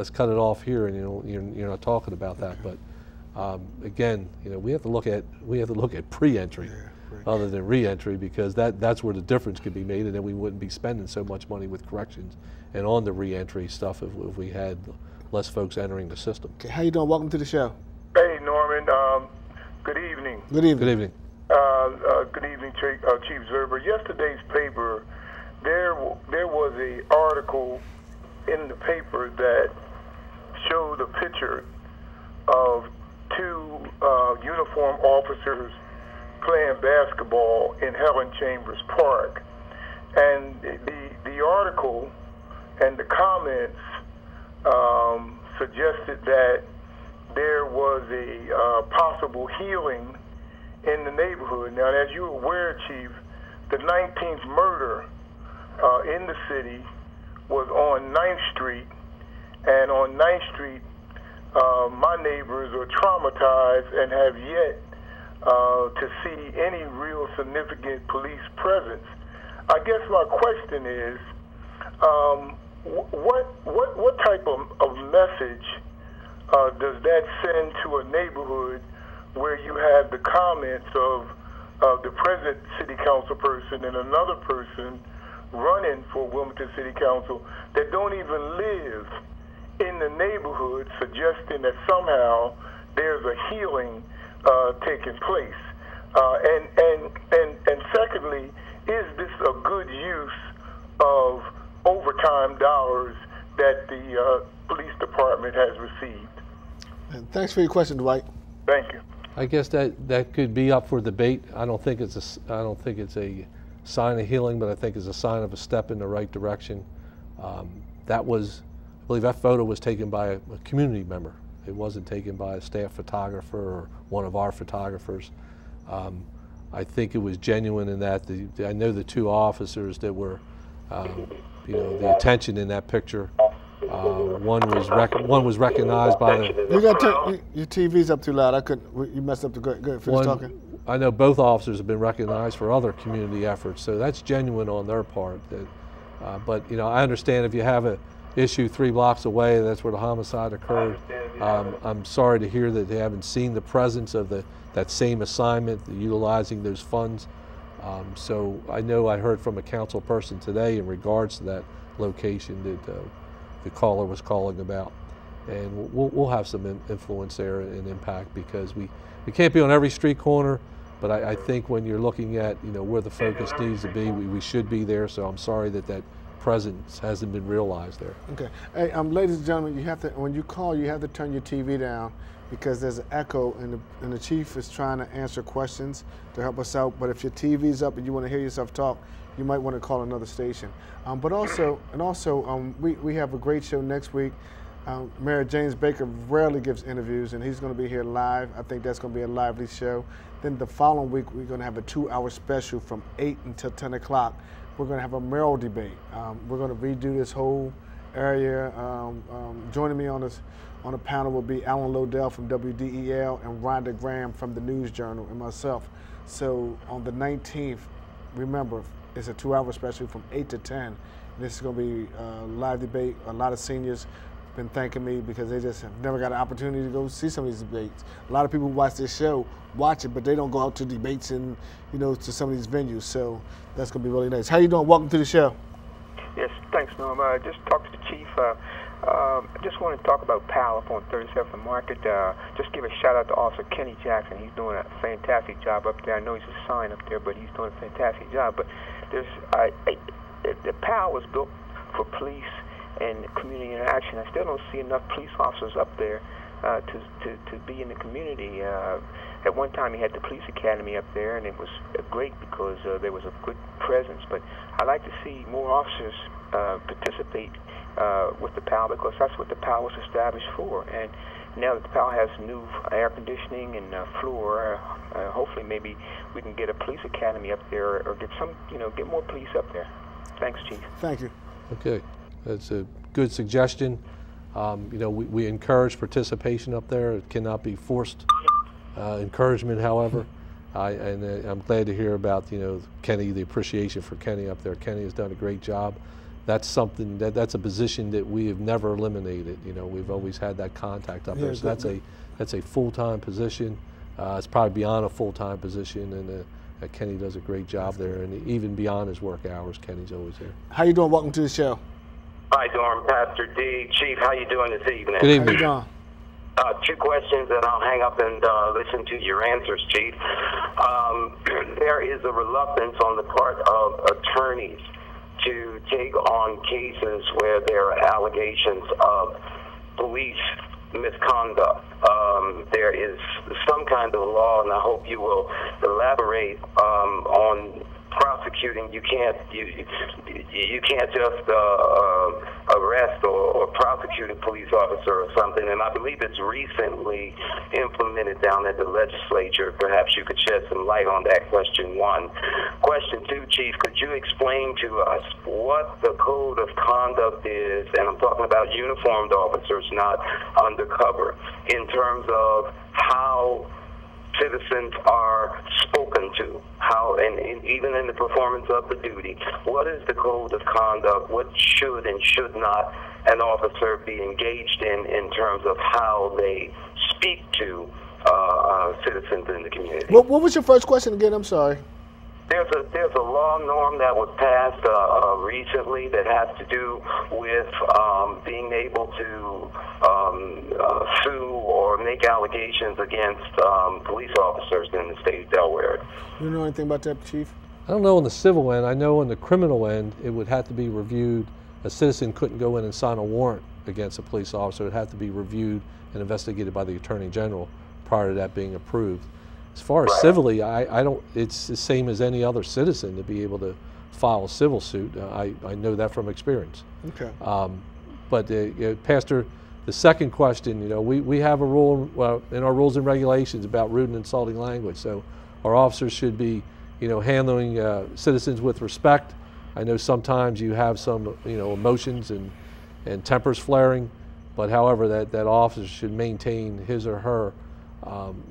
let's cut it off here, and you're not talking about that. But again, we have to look at pre-entry other than re-entry, because that's where the difference could be made, and then we wouldn't be spending so much money with corrections and on the re-entry stuff if we had less folks entering the system. Okay, how you doing? Welcome to the show. Hey, Norman. Good evening. Good evening. Good evening. Good evening, Chief Szczerba. Yesterday's paper, there was an article in the paper that showed a picture of two uniformed officers playing basketball in Helen Chambers Park, and the article and the comments suggested that there was a possible healing in the neighborhood. Now, as you're aware, Chief, the 19th murder in the city was on 9th Street, and on 9th Street, my neighbors are traumatized and have yet to see any real significant police presence. I guess my question is, what type of message does that send to a neighborhood where you have the comments of the present city council person and another person running for Wilmington City Council that don't even live in the neighborhood, suggesting that somehow there's a healing taking place? And secondly, is this a good use of overtime dollars that the police department has received? And thanks for your question, Dwight. Thank you. I guess that could be up for debate. I don't think it's a sign of healing, but I think it's a sign of a step in the right direction. I believe that photo was taken by a community member. It wasn't taken by a staff photographer or one of our photographers. I think it was genuine in that I know the two officers that were, the attention in that picture. One was recognized by the. You got your TV's up too loud. I couldn't. You messed up the good. Finish talking. I know both officers have been recognized for other community efforts, so that's genuine on their part. But I understand if you have an issue 3 blocks away, that's where the homicide occurred. I'm sorry to hear that they haven't seen the presence of that same assignment, utilizing those funds. So I know I heard from a council person today in regards to that location that the caller was calling about, and we'll have some influence there and impact, because we can't be on every street corner, but I think when you're looking at where the focus needs to be, we should be there. So I'm sorry that presence hasn't been realized there. Okay. Hey, ladies and gentlemen, you have to, when you call, you have to turn your TV down, because there's an echo, and the chief is trying to answer questions to help us out. But if your TV's up and you want to hear yourself talk, you might want to call another station. But also, we have a great show next week. Mayor James Baker rarely gives interviews, and he's going to be here live. I think that's going to be a lively show. Then the following week, we're going to have a 2-hour special from 8 until 10 o'clock. We're going to have a mayoral debate. We're going to redo this whole area. Joining me on the panel will be Alan Lodell from WDEL and Rhonda Graham from the News Journal, and myself. So on the 19th, remember, it's a 2-hour special from 8 to 10. This is going to be a live debate. A lot of seniors have been thanking me because they just have never got an opportunity to go see some of these debates. A lot of people who watch this show watch it, but they don't go out to debates and to some of these venues. So that's going to be really nice. How you doing? Welcome to the show. Yes, thanks, Norm. I just talked to the chief. I just want to talk about PAL up on 37th and Market. Just give a shout out to Officer Kenny Jackson. He's doing a fantastic job up there. I know he's a sign up there, but he's doing a fantastic job. But the PAL was built for police and community interaction. I still don't see enough police officers up there to be in the community. At one time, he had the police academy up there, and it was great because there was a good presence. But I'd like to see more officers participate with the PAL, because that's what the PAL was established for. And now that the PAL has new air conditioning and floor, hopefully maybe we can get a police academy up there, or get more police up there. Thanks, Chief. Thank you. Okay, that's a good suggestion. We encourage participation up there. It cannot be forced encouragement, however. I'm glad to hear about Kenny, the appreciation for Kenny up there. Kenny has done a great job. that's something that's a position that we have never eliminated. You know, we've always had that contact up there. So that's a full-time position. It's probably beyond a full-time position, and Kenny does a great job there. And even beyond his work hours, Kenny's always there. How you doing? Welcome to the show. Hi, Dorm, Pastor D. Chief, how you doing this evening? Good evening. How you doing? 2 questions, and I'll hang up and listen to your answers, Chief. There is a reluctance on the part of attorneys to take on cases where there are allegations of police misconduct. There is some kind of law, and I hope you will elaborate on prosecuting. You can't just arrest or prosecute a police officer or something, and I believe it's recently implemented down at the legislature. Perhaps you could shed some light on that, question 1. Question 2, Chief, could you explain to us what the code of conduct is, and I'm talking about uniformed officers, not undercover, in terms of how citizens are spoken to, how, and even in the performance of the duty, what is the code of conduct? What should and should not an officer be engaged in terms of how they speak to citizens in the community? What was your first question again? I'm sorry. There's a law norm that was passed recently that has to do with being able to sue or make allegations against police officers in the state of Delaware. You know anything about that, Chief? I don't know on the civil end. I know on the criminal end, it would have to be reviewed. A citizen couldn't go in and sign a warrant against a police officer. It would have to be reviewed and investigated by the Attorney General prior to that being approved. As far as civilly, I don't. It's the same as any other citizen to be able to file a civil suit. I know that from experience. Okay. But Pastor, the second question, you know, we have a rule in our rules and regulations about rude and insulting language. So our officers should be, you know, handling citizens with respect. I know sometimes you have some, you know, emotions and tempers flaring, but however, that officer should maintain his or her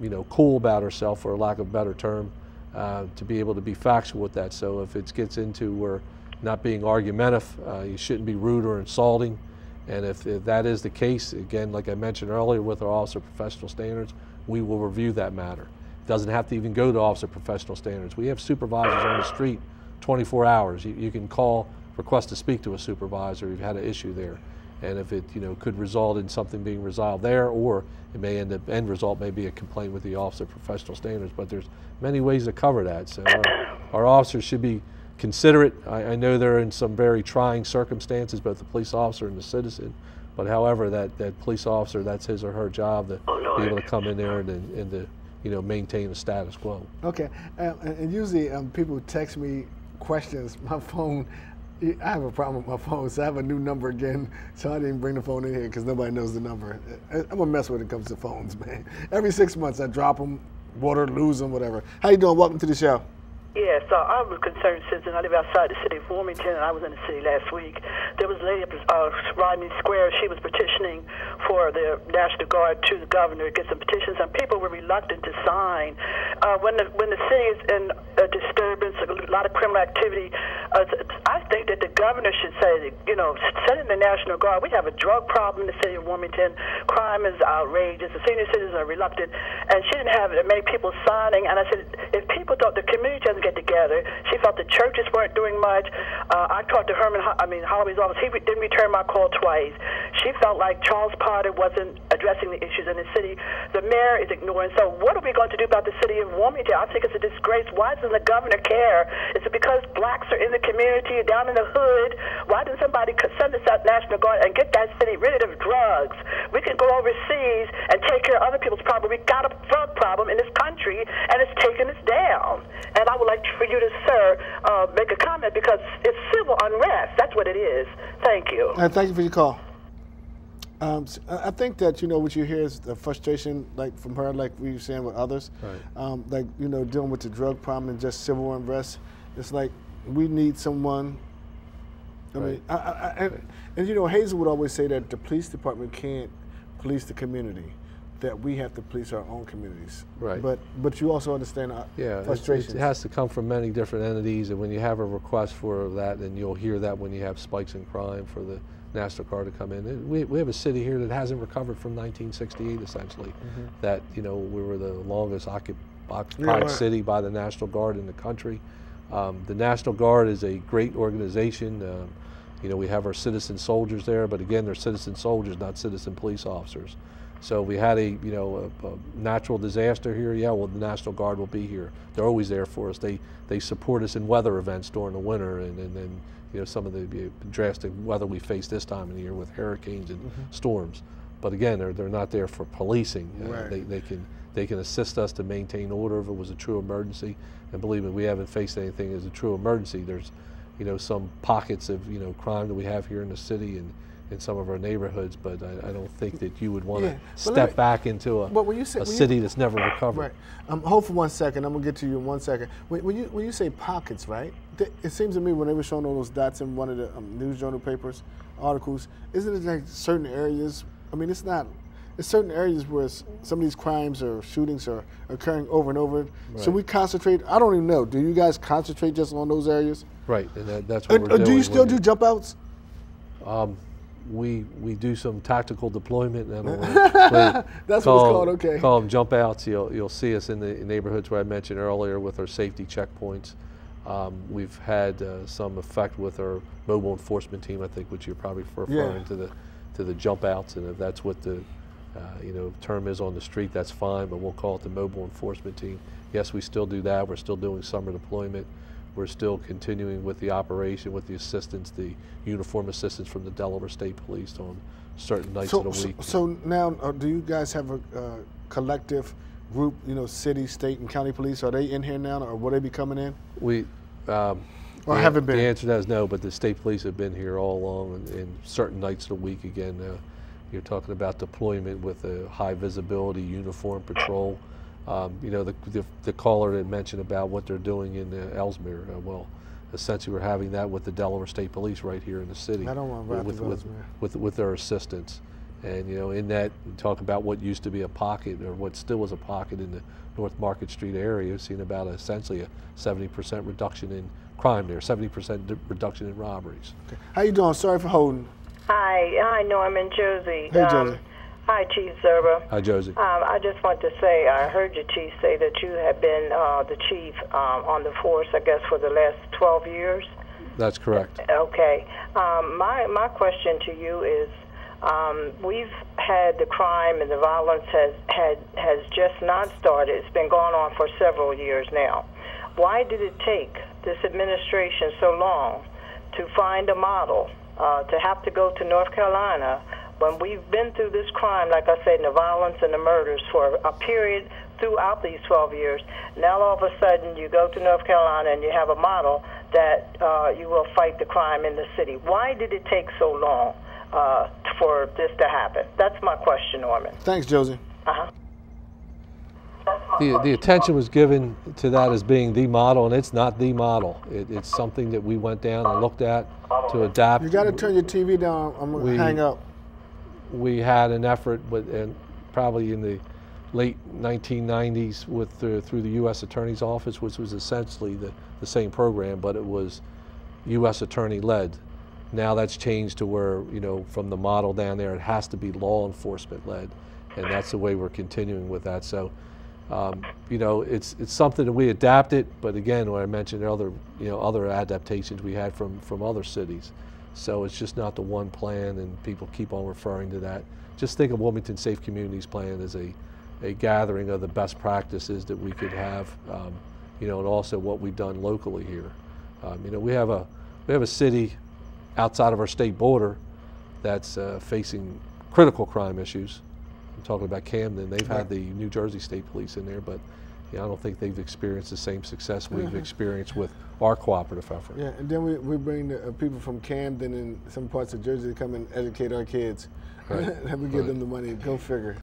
you know, cool about herself, for lack of a better term, to be able to be factual with that. So if it gets into where not being argumentative, you shouldn't be rude or insulting. And if that is the case, again, like I mentioned earlier with our Officer Professional Standards, we will review that matter. It doesn't have to even go to Officer Professional Standards. We have supervisors on the street 24 hours. You can call, request to speak to a supervisor if you've had an issue there. And if it, you know, could result in something being resolved there, or it may end result may be a complaint with the Officer of Professional Standards. But there's many ways to cover that. So our officers should be considerate. I know they're in some very trying circumstances, both the police officer and the citizen. But however, that police officer, that's his or her job to be able to come in there and to, you know, maintain the status quo. Okay. And usually people text me questions. My phone. I have a problem with my phone, so I have a new number again, so I didn't bring the phone in here because nobody knows the number. I'm a mess when it comes to phones, man. Every 6 months I drop them, water, lose them, whatever. How you doing? Welcome to the show. Yes, I'm a concerned citizen. I live outside the city of Wilmington, and I was in the city last week. There was a lady up Rodney Square. She was petitioning for the National Guard to the governor to get some petitions, and people were reluctant to sign. When the city is in a disturbance, a lot of criminal activity, I think that the governor should say, you know, send in the National Guard. We have a drug problem in the city of Wilmington. Crime is outrageous. The senior citizens are reluctant, and she didn't have many people signing. And I said, if people thought the community doesn't get together, she felt the churches weren't doing much. I talked to Holloway's office. He didn't return my call twice. She felt like Charles Potter wasn't addressing the issues in the city. The mayor is ignoring. So what are we going to do about the city of Wilmington? I think it's a disgrace. Why doesn't the governor care? Is it because blacks are in the community, down in the hood? Why didn't somebody send us out National Guard and get that city rid of drugs? We can go overseas and take care of other people's problems. We've got a drug problem in this country, and it's taking us down. And I would like for you to, sir, make a comment, because it's civil unrest. That's what it is. Thank you. Thank you for your call. I think that, you know, what you hear is the frustration, like from her, like we were saying with others, right. Like, you know, dealing with the drug problem and just civil unrest. It's like we need someone. I mean, and you know, Hazel would always say that the police department can't police the community. that we have to police our own communities. Right. But you also understand our frustrations. It has to come from many different entities, and when you have a request for that, and you'll hear that when you have spikes in crime for the National Guard to come in. And we have a city here that hasn't recovered from 1968, essentially. That, you know, we were the longest occupied city by the National Guard in the country. The National Guard is a great organization. You know, we have our citizen soldiers there, but again, they're citizen soldiers, not citizen police officers. So we had a natural disaster here. Yeah, well, the National Guard will be here. They're always there for us. They support us in weather events during the winter, and then you know, some of the drastic weather we face this time of the year with hurricanes and storms. But again, they're not there for policing. They can assist us to maintain order if it was a true emergency. And believe me, we haven't faced anything as a true emergency. There's, you know, some pockets of, you know, crime that we have here in the city and in some of our neighborhoods, but I don't think that you would want to step back into a city that's never recovered. Right. Hold for 1 second. I'm gonna get to you in 1 second. When you say pockets, right? It seems to me when they were showing all those dots in one of the news journal papers, articles, isn't it like certain areas? I mean, it's not. It's certain areas where some of these crimes or shootings are occurring over and over. Right. So we concentrate. I don't even know. Do you guys concentrate just on those areas? Right, and that's what we're doing. Do you still do jump outs? We do some tactical deployment. And that's what it's called. Okay. Call them jump outs. You'll see us in the neighborhoods where I mentioned earlier with our safety checkpoints. We've had some effect with our mobile enforcement team, I think, which you're probably referring to the jump outs, and if that's what the term is on the street, that's fine, but we'll call it the mobile enforcement team. Yes, we still do that. We're still doing summer deployment. We're still continuing with the operation with the assistance, the uniform assistance from the Delaware State Police on certain nights of the week. So now, do you guys have a collective group, you know, city, state, and county police? Are they in here now, or will they be coming in? Or haven't been? The answer to that is no, but the state police have been here all along, and certain nights of the week. Again, you're talking about deployment with a high visibility uniform patrol. You know, the caller that mentioned about what they're doing in Ellesmere. Well, essentially, we're having that with the Delaware State Police right here in the city. I don't want to with their assistance. And you know, in that, you talk about what used to be a pocket, or what still is a pocket in the North Market Street area. We've seen about essentially a 70% reduction in crime there, 70% reduction in robberies. Okay. How you doing? Sorry for holding. Hi, Norman, Josie. Hey, Josie. Hi, Chief Szczerba. Hi, Josie. I just want to say, I heard your chief say that you have been the chief on the force, I guess, for the last 12 years. That's correct. Okay. My question to you is, we've had the crime and the violence has just not started. It's been going on for several years now. Why did it take this administration so long to find a model, to have to go to North Carolina when we've been through this crime, like I said, and the violence and the murders for a period throughout these 12 years? Now all of a sudden you go to North Carolina and you have a model that you will fight the crime in the city. Why did it take so long for this to happen? That's my question, Norman. Thanks, Josie. The attention was given to that as being the model, and it's not the model. It's something that we went down and looked at to adapt. You got to turn your TV down. I'm going to hang up. We had an effort, and probably in the late 1990s through the U.S. Attorney's Office, which was essentially the same program, but it was U.S. Attorney led. Now that's changed to where, you know, from the model down there, it has to be law enforcement led, and that's the way we're continuing with that. So, you know, it's something that we adapted, but again, when I mentioned other adaptations we had from other cities. So it's just not the one plan, and people keep on referring to that. Just think of Wilmington Safe Communities Plan as a gathering of the best practices that we could have, you know, and also what we've done locally here. You know, we have a city outside of our state border that's facing critical crime issues. I'm talking about Camden. They've had the New Jersey State Police in there, but I don't think they've experienced the same success we've experienced with our cooperative effort. Yeah, and then we bring the people from Camden and some parts of Jersey to come and educate our kids. Right. And we give them the money. Go figure.